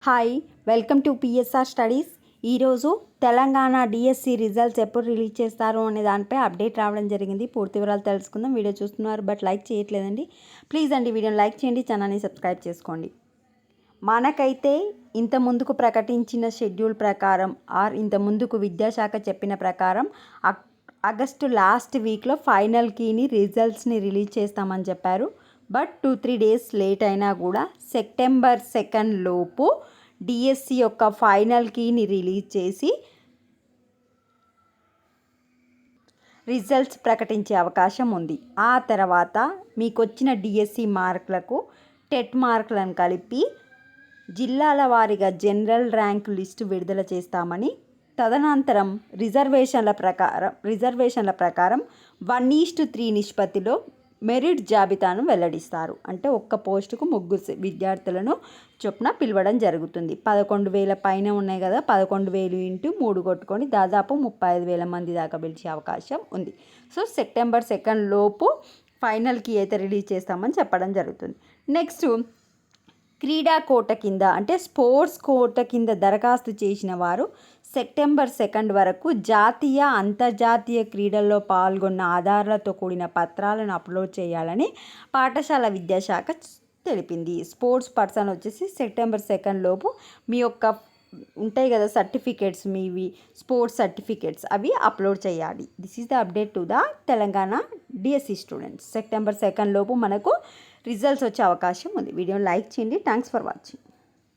Hi, welcome to PSR studies. ఈరోజు Telangana DSC results ఎప్పుడు release చేస్తారు అనే దానిపై అప్డేట్ రావడం జరిగింది. పూర్తి వివరాలు తెలుసుకుందాం. వీడియో చూస్తున్నారు బట్ లైక్ చేయట్లేదండి. ప్లీజ్ అండి వీడియోని లైక్ చేయండి, ఛానల్ని సబ్స్క్రైబ్ చేసుకోండి. మనకైతే ఇంత ముందుకు ప్రకటించిన షెడ్యూల్ ప్రకారం ఇంత ముందుకు విద్యాశాఖ చెప్పిన ప్రకారం ఆగస్టు లాస్ట్ వీక్లో ఫైనల్ కీని రిజల్ట్స్ని రిలీజ్ చేస్తామని చెప్పారు. బట్ 2-3 డేస్ లేట్ అయినా కూడా సెప్టెంబర్ 2 లోపు డిఎస్సి యొక్క ఫైనల్ కీని రిలీజ్ చేసి రిజల్ట్స్ ప్రకటించే అవకాశం ఉంది. ఆ తర్వాత మీకు వచ్చిన డిఎస్సి మార్కులకు టెట్ మార్కులను కలిపి జిల్లాల వారీగా జనరల్ ర్యాంక్ లిస్టు విడుదల చేస్తామని, తదనంతరం రిజర్వేషన్ల ప్రకారం 1:3 నిష్పత్తిలో మెరిట్ జాబితాను వెల్లడిస్తారు. అంటే ఒక్క పోస్టుకు 3 విద్యార్థులను చొప్పున పిలవడం జరుగుతుంది. 11,000 పైన ఉన్నాయి కదా, 11,000 ఇంటూ 3 కొట్టుకొని దాదాపు 35,000 మంది దాకా పిలిచే అవకాశం ఉంది. సో సెప్టెంబర్ 2 లోపు ఫైనల్కి అయితే రిలీజ్ చేస్తామని చెప్పడం జరుగుతుంది. నెక్స్ట్, క్రీడా కోట కింద అంటే స్పోర్ట్స్ కోట కింద దరఖాస్తు చేసిన వారు సెప్టెంబర్ 2 వరకు జాతీయ అంతర్జాతీయ క్రీడల్లో పాల్గొన్న ఆధారాలతో కూడిన పత్రాలను అప్లోడ్ చేయాలని పాఠశాల విద్యాశాఖ తెలిపింది. స్పోర్ట్స్ పర్సన్ వచ్చేసి సెప్టెంబర్ 2 లోపు మీ యొక్క ఉంటాయి కదా సర్టిఫికేట్స్, మీవి స్పోర్ట్స్ సర్టిఫికేట్స్ అవి అప్లోడ్ చేయాలి. This is the update to the Telangana DSC students. September 2 లోపు మనకు రిజల్ట్స్ వచ్చే అవకాశం ఉంది. వీడియోని లైక్ చేయండి. Thanks for watching.